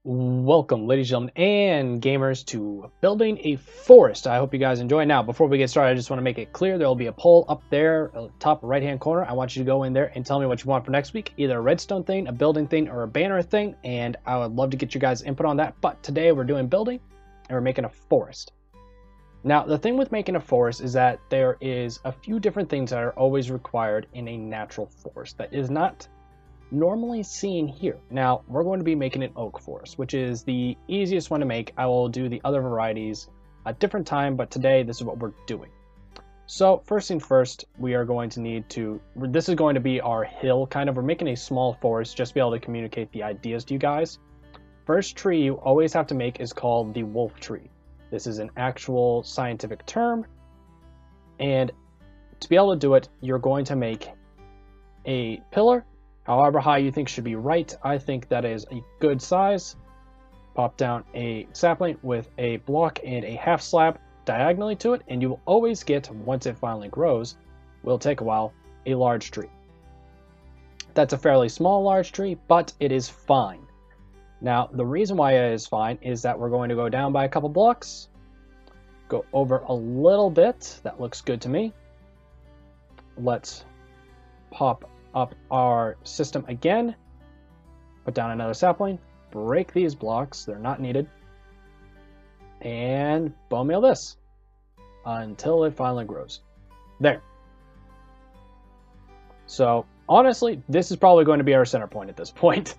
Welcome, ladies and gentlemen, and gamers, to building a forest. I hope you guys enjoy. Now, before we get started, I just want to make it clear there will be a poll up there, top right-hand corner. I want you to go in there and tell me what you want for next week, either a redstone thing, a building thing, or a banner thing, and I would love to get you guys' input on that. But today we're doing building, and we're making a forest. Now, the thing with making a forest is that there is a few different things that are always required in a natural forest that is not normally seen here. Now, we're going to be making an oak forest, which is the easiest one to make. I will do the other varieties a different time, but today this is what we're doing. So first thing first, we are going to need to, this is going to be our hill kind of. We're making a small forest just to be able to communicate the ideas to you guys. First tree you always have to make is called the wolf tree. This is an actual scientific term, and to be able to do it, you're going to make a pillar however high you think should be right. I think that is a good size. Pop down a sapling with a block and a half slab diagonally to it, and you will always get, once it finally grows, will take a while, a large tree. That's a fairly small large tree, but it is fine. Now, the reason why it is fine is that we're going to go down by a couple blocks, go over a little bit. That looks good to me. Let's pop up our system again, put down another sapling, break these blocks, they're not needed, and bone meal this until it finally grows. There. So honestly, this is probably going to be our center point at this point,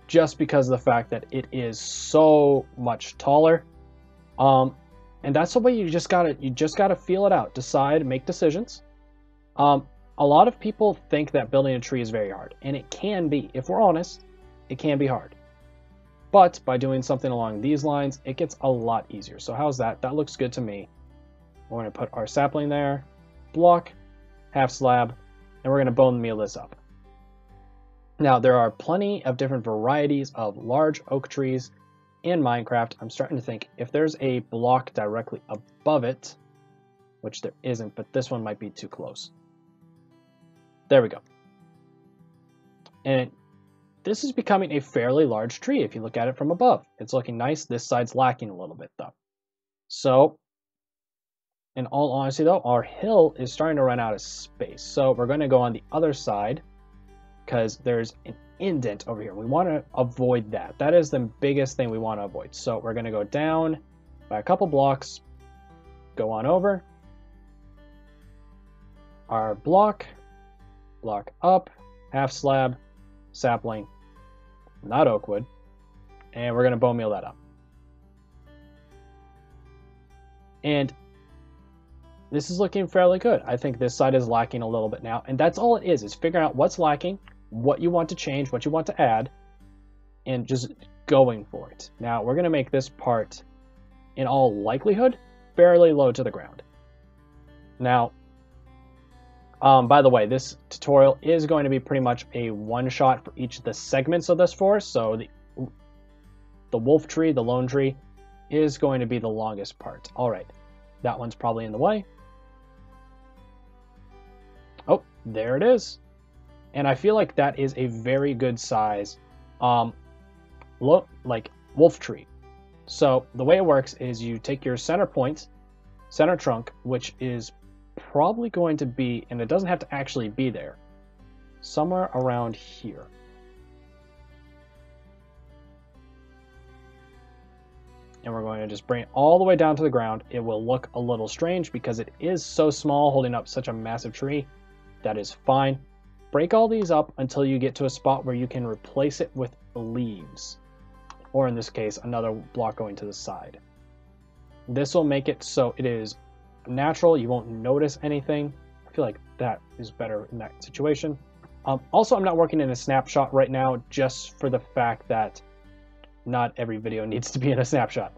just because of the fact that it is so much taller. And that's the way you just gotta feel it out, decide, make decisions. A lot of people think that building a tree is very hard, and it can be. If we're honest, it can be hard. But by doing something along these lines, it gets a lot easier. So how's that? That looks good to me. We're going to put our sapling there, block, half slab, and we're going to bone meal this up. Now, there are plenty of different varieties of large oak trees in Minecraft. I'm starting to think if there's a block directly above it, which there isn't, but this one might be too close. There we go. And this is becoming a fairly large tree if you look at it from above. It's looking nice. This side's lacking a little bit though. So, in all honesty though, our hill is starting to run out of space. So we're going to go on the other side because there's an indent over here. We want to avoid that. That is the biggest thing we want to avoid. So we're going to go down by a couple blocks, go on over our block up, half slab, sapling, not oak wood, and we're going to bone meal that up. And this is looking fairly good. I think this side is lacking a little bit now, and that's all it is figuring out what's lacking, what you want to change, what you want to add, and just going for it. Now, we're going to make this part, in all likelihood, fairly low to the ground. Now, by the way, this tutorial is going to be pretty much a one-shot for each of the segments of this forest. So the wolf tree, the lone tree, is going to be the longest part. All right, that one's probably in the way. Oh, there it is. And I feel like that is a very good size, like wolf tree. So the way it works is you take your center point, center trunk, which is probably going to be, and it doesn't have to actually be there, somewhere around here. And we're going to just bring it all the way down to the ground. It will look a little strange because it is so small, holding up such a massive tree. That is fine. Break all these up until you get to a spot where you can replace it with leaves, or in this case, another block going to the side. This will make it so it is natural. You won't notice anything. I feel like that is better in that situation. Also, I'm not working in a snapshot right now, just for the fact that not every video needs to be in a snapshot.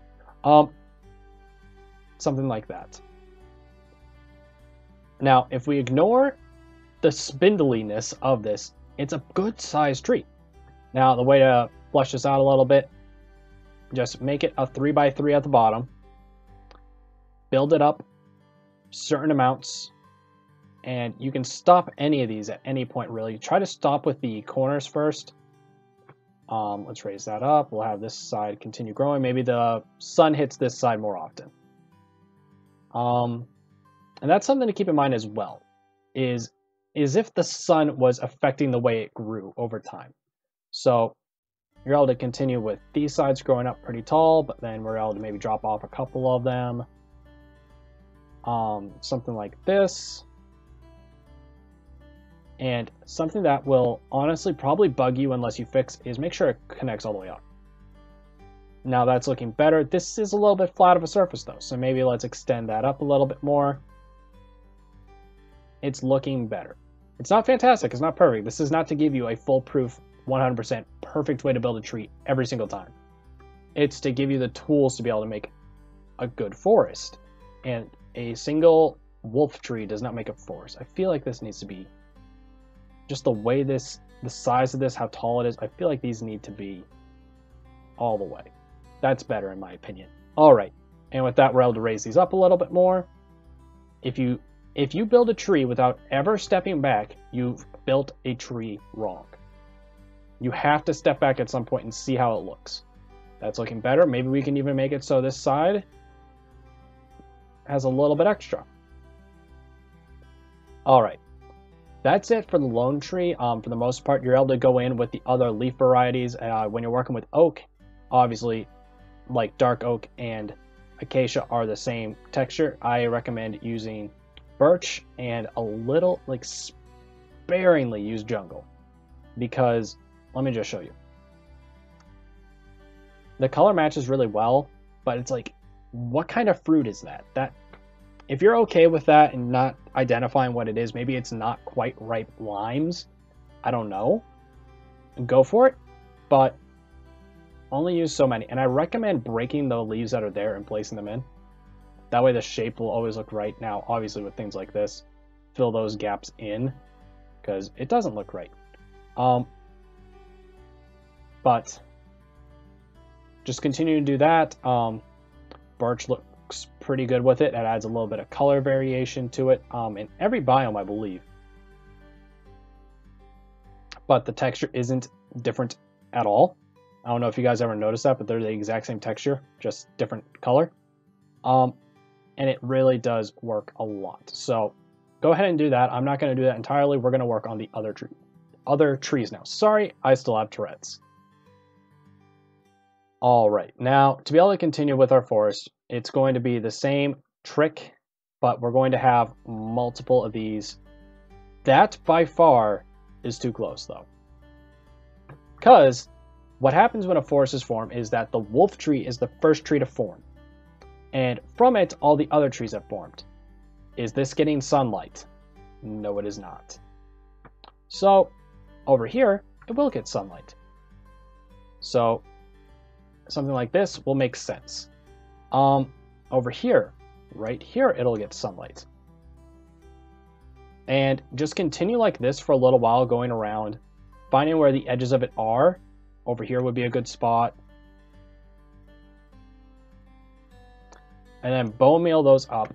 Something like that. Now, if we ignore the spindliness of this, it's a good sized tree. Now, the way to flesh this out a little bit, just make it a 3x3 at the bottom, build it up certain amounts, and you can stop any of these at any point really. Try to stop with the corners first, Let's raise that up. We'll have this side continue growing. Maybe the sun hits this side more often. And that's something to keep in mind as well, is if the sun was affecting the way it grew over time. So you're able to continue with these sides growing up pretty tall, but then we're able to maybe drop off a couple of them. Something like this. And something that will honestly probably bug you unless you fix is make sure it connects all the way up. Now that's looking better. This is a little bit flat of a surface though, so maybe let's extend that up a little bit more. It's looking better. It's not fantastic, it's not perfect. This is not to give you a foolproof, 100% perfect way to build a tree every single time. It's to give you the tools to be able to make a good forest. And a single wolf tree does not make a forest. I feel like this needs to be just the way the size of this, how tall it is. I feel like these need to be all the way. That's better in my opinion. All right, and with that, we're able to raise these up a little bit more. If you build a tree without ever stepping back, you've built a tree wrong. You have to step back at some point and see how it looks. That's looking better. Maybe we can even make it so this side has a little bit extra. All right. That's it for the lone tree. For the most part, you're able to go in with the other leaf varieties. When you're working with oak, obviously, like dark oak and acacia are the same texture. I recommend using birch and a little, like sparingly use jungle. Because, let me just show you. The color matches really well, but it's like, what kind of fruit is that? If you're okay with that and not identifying what it is, maybe it's not quite ripe limes. I don't know. Go for it, but only use so many. And I recommend breaking the leaves that are there and placing them in. That way the shape will always look right. Now, obviously with things like this, fill those gaps in because it doesn't look right. But just continue to do that. Birch looks pretty good with it. It adds a little bit of color variation to it in every biome, I believe. But the texture isn't different at all. I don't know if you guys ever noticed that, but they're the exact same texture, just different color. And it really does work a lot. So go ahead and do that. I'm not going to do that entirely. We're going to work on the other trees now. Sorry, I still have Tourette's. All right, now to be able to continue with our forest, it's going to be the same trick, but we're going to have multiple of these. That by far is too close though. Because what happens when a forest is formed is that the wolf tree is the first tree to form. And from it, all the other trees have formed. Is this getting sunlight? No, it is not. So over here, it will get sunlight. So something like this will make sense. Over here, right here, it'll get sunlight. And just continue like this for a little while, going around, finding where the edges of it are. Over here would be a good spot. And then bone meal those up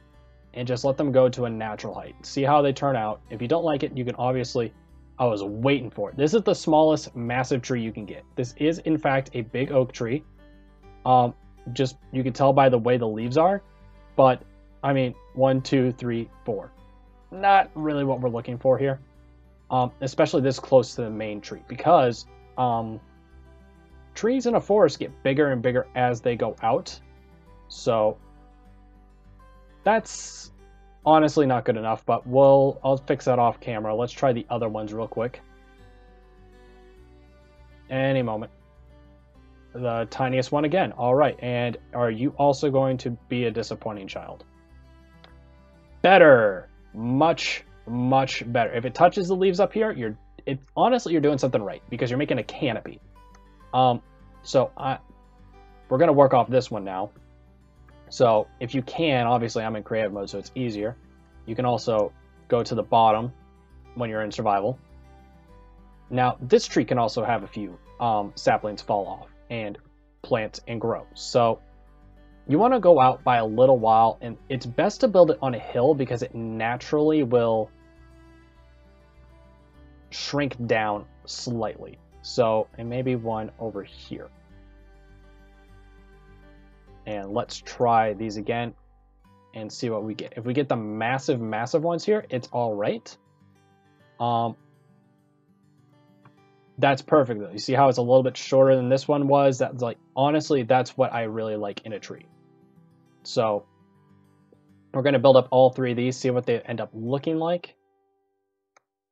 and just let them go to a natural height. See how they turn out. If you don't like it, you can obviously... I was waiting for it. This is the smallest massive tree you can get. This is, in fact, a big oak tree. Just, you can tell by the way the leaves are. But, I mean, 1, 2, 3, 4. Not really what we're looking for here. Especially this close to the main tree. Because trees in a forest get bigger and bigger as they go out. So, that's honestly not good enough, but I'll fix that off camera. Let's try the other ones real quick. Any moment. The tiniest one again. All right, and are you also going to be a disappointing child? Better. Much, much better. If it touches the leaves up here, honestly, you're doing something right because you're making a canopy. So we're going to work off this one now. So if you can, obviously I'm in creative mode, so it's easier. You can also go to the bottom when you're in survival. Now, this tree can also have a few saplings fall off and plant and grow. So you want to go out by a little while, and it's best to build it on a hill because it naturally will shrink down slightly. So, and maybe one over here. And let's try these again and see what we get. If we get the massive, massive ones here, it's all right. That's perfect though. You see how it's a little bit shorter than this one was? That's like, honestly, that's what I really like in a tree. So we're going to build up all three of these, see what they end up looking like.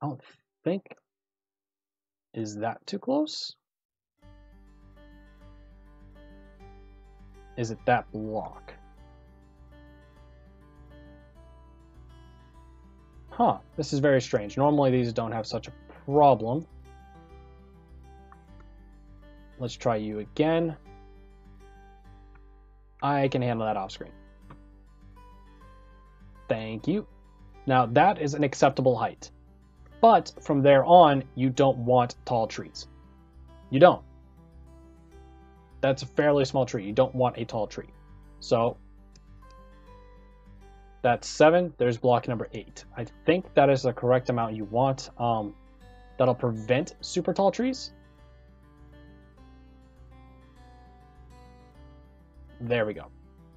I don't think, is that too close? Is it that block? Huh, this is very strange. Normally these don't have such a problem. Let's try you again. I can handle that off screen. Thank you. Now that is an acceptable height. But from there on, you don't want tall trees. You don't. That's a fairly small tree. You don't want a tall tree. So that's 7. There's block number 8. I think that is the correct amount you want. That'll prevent super tall trees. There we go.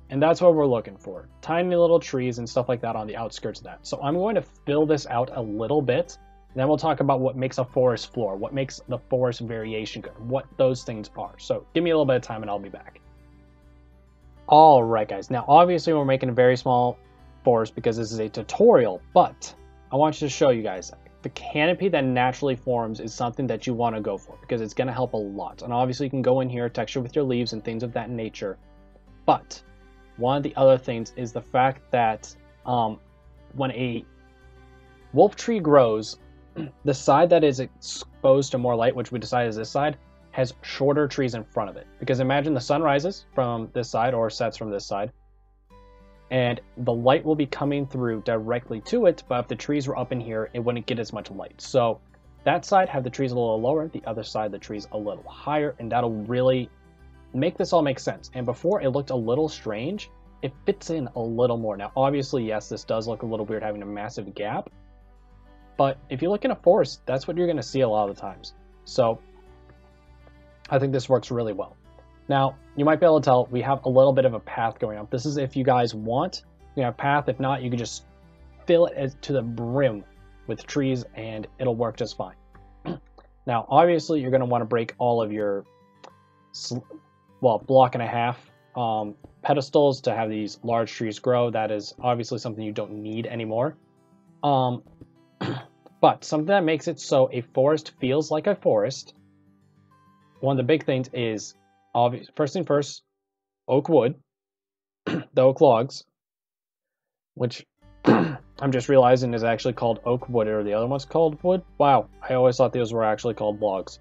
And that's what we're looking for. Tiny little trees and stuff like that on the outskirts of that. So I'm going to fill this out a little bit. Then we'll talk about what makes a forest floor, what makes the forest variation good, what those things are. So give me a little bit of time and I'll be back. All right, guys. Now, obviously, we're making a very small forest because this is a tutorial, but I want you to show you guys the canopy that naturally forms is something that you want to go for because it's going to help a lot. And obviously, you can go in here, texture with your leaves and things of that nature. But one of the other things is the fact that when a wolf tree grows, the side that is exposed to more light, which we decide is this side, has shorter trees in front of it. Because imagine the sun rises from this side or sets from this side, and the light will be coming through directly to it, but if the trees were up in here, it wouldn't get as much light. So that side have the trees a little lower, the other side the trees a little higher, and that'll really make this all make sense. And before it looked a little strange, it fits in a little more. Now obviously, yes, this does look a little weird having a massive gap, but if you look in a forest, that's what you're going to see a lot of the times. So I think this works really well. Now, you might be able to tell we have a little bit of a path going up. This is if you guys want, you have a path. If not, you can just fill it to the brim with trees and it'll work just fine. Now, obviously, you're going to want to break all of your, block and a half pedestals to have these large trees grow. That is obviously something you don't need anymore. But something that makes it so a forest feels like a forest, one of the big things is, first thing first, oak wood, the oak logs, which I'm just realizing is actually called oak wood, or the other one's called wood. Wow, I always thought those were actually called logs.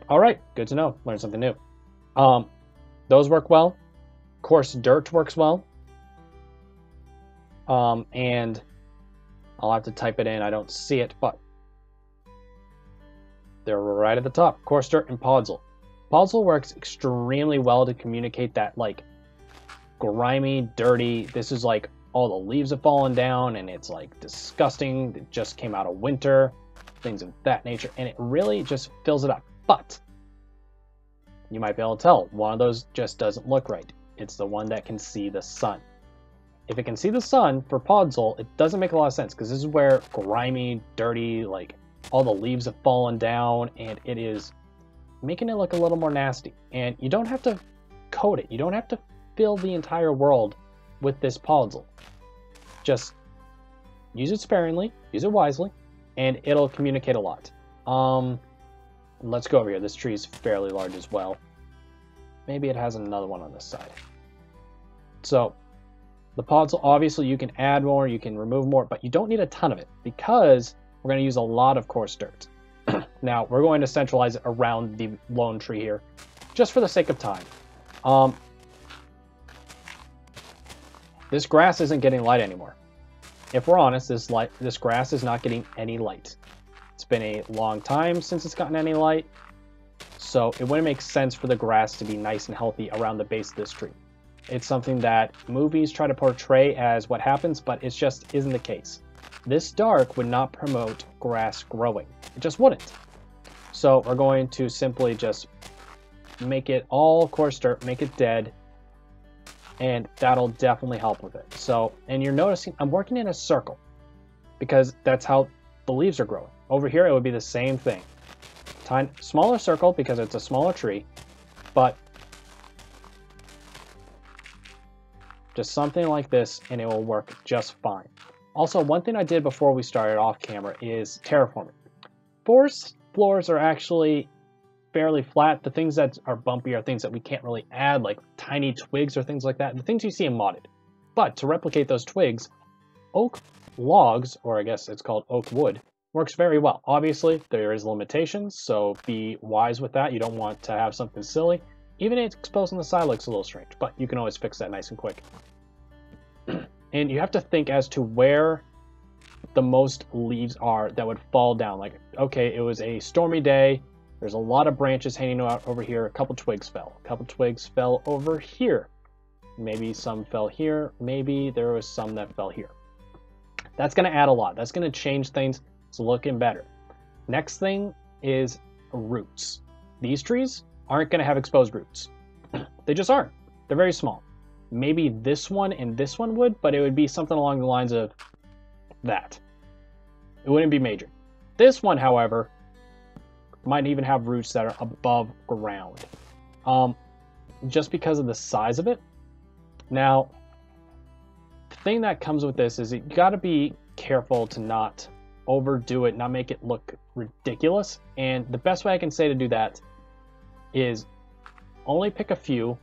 All right, good to know. Learn something new. Those work well. Coarse dirt works well. And I'll have to type it in. I don't see it, but they're right at the top. Coarse dirt and podzol. Podzol works extremely well to communicate that like grimy, dirty. This is like all the leaves have fallen down and it's like disgusting. It just came out of winter, things of that nature, and it really just fills it up. But you might be able to tell one of those just doesn't look right. It's the one that can see the sun. If it can see the sun for podzol, it doesn't make a lot of sense because this is where grimy, dirty, like all the leaves have fallen down and it is making it look a little more nasty. And you don't have to coat it. You don't have to fill the entire world with this podzol. Just use it sparingly, use it wisely, and it'll communicate a lot. Let's go over here. This tree is fairly large as well. Maybe it has another one on this side. So the podzol, obviously you can add more, you can remove more, but you don't need a ton of it because we're going to use a lot of coarse dirt. Now we're going to centralize it around the lone tree here, just for the sake of time. This grass isn't getting light anymore. If we're honest, this grass is not getting any light. It's been a long time since it's gotten any light, so it wouldn't make sense for the grass to be nice and healthy around the base of this tree. It's something that movies try to portray as what happens, but it just isn't the case. This dark would not promote grass growing. It just wouldn't. So we're going to simply just make it all coarse dirt, make it dead, and that'll definitely help with it. So, and you're noticing I'm working in a circle because that's how the leaves are growing. Over here it would be the same thing. Tiny, smaller circle because it's a smaller tree, but just something like this and it will work just fine. Also, one thing I did before we started off camera is terraforming. Forest floors are actually fairly flat. The things that are bumpy are things that we can't really add, like tiny twigs or things like that. The things you see in modded. But to replicate those twigs, oak logs, or I guess it's called oak wood, works very well. Obviously, there is limitations, so be wise with that. You don't want to have something silly. Even if it's exposed on the side looks a little strange, but you can always fix that nice and quick. And you have to think as to where the most leaves are that would fall down. Like, okay, it was a stormy day. There's a lot of branches hanging out over here. A couple twigs fell. A couple twigs fell over here. Maybe some fell here. Maybe there was some that fell here. That's going to add a lot. That's going to change things. It's looking better. Next thing is roots. These trees aren't going to have exposed roots. They just aren't. They're very small. Maybe this one and this one would, but it would be something along the lines of that. It wouldn't be major. This one, however, might even have roots that are above ground. Just because of the size of it. Now, the thing that comes with this is you got to be careful to not overdo it, not make it look ridiculous. And the best way I can say to do that is only pick a few,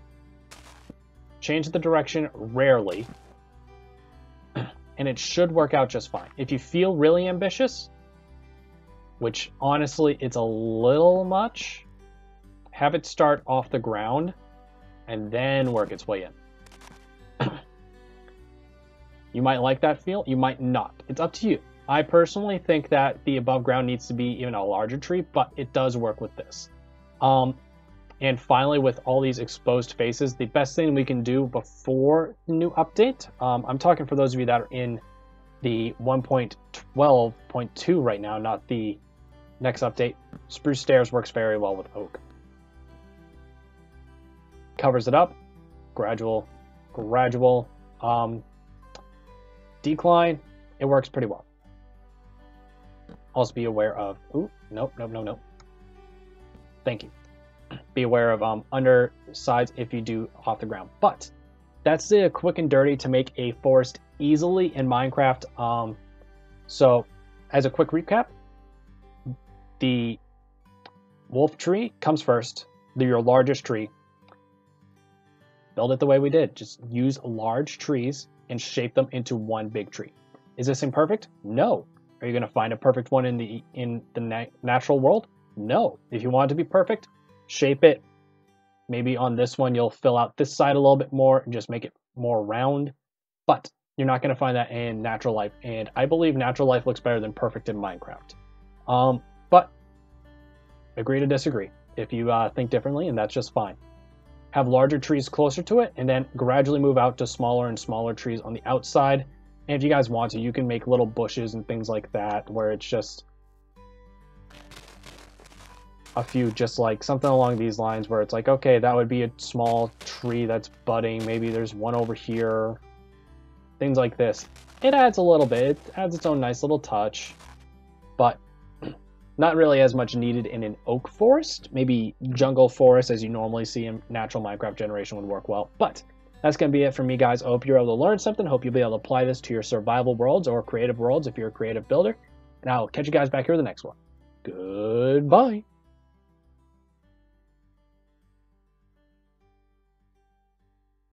change the direction rarely, and it should work out just fine. If you feel really ambitious, which honestly it's a little much, have it start off the ground and then work its way in. You might like that feel, you might not. It's up to you. I personally think that the above ground needs to be even a larger tree, but it does work with this. And finally, with all these exposed faces, the best thing we can do before the new update, I'm talking for those of you that are in the 1.12.2 right now, not the next update. Spruce stairs works very well with oak. Covers it up, gradual decline. It works pretty well. Also be aware of, ooh, nope. Thank you. Be aware of undersides if you do off the ground. But that's the quick and dirty to make a forest easily in Minecraft. So as a quick recap, the wolf tree comes first, your largest tree. Build it the way we did. Just use large trees and shape them into one big tree. Is this imperfect? No. Are you going to find a perfect one in the natural world? No. If you want it to be perfect, shape it. Maybe on this one you'll fill out this side a little bit more and just make it more round. But you're not going to find that in natural life. And I believe natural life looks better than perfect in Minecraft. But agree to disagree if you think differently, and that's just fine. Have larger trees closer to it, and then gradually move out to smaller and smaller trees on the outside. And if you guys want to, you can make little bushes and things like that, where it's just a few, just like something along these lines, where it's like, okay, that would be a small tree that's budding. Maybe there's one over here. Things like this. It adds a little bit. It adds its own nice little touch, but not really as much needed in an oak forest. Maybe jungle forest, as you normally see in natural Minecraft generation, would work well. But that's going to be it for me, guys. I hope you're able to learn something. Hope you'll be able to apply this to your survival worlds or creative worlds if you're a creative builder. And I'll catch you guys back here in the next one. Goodbye.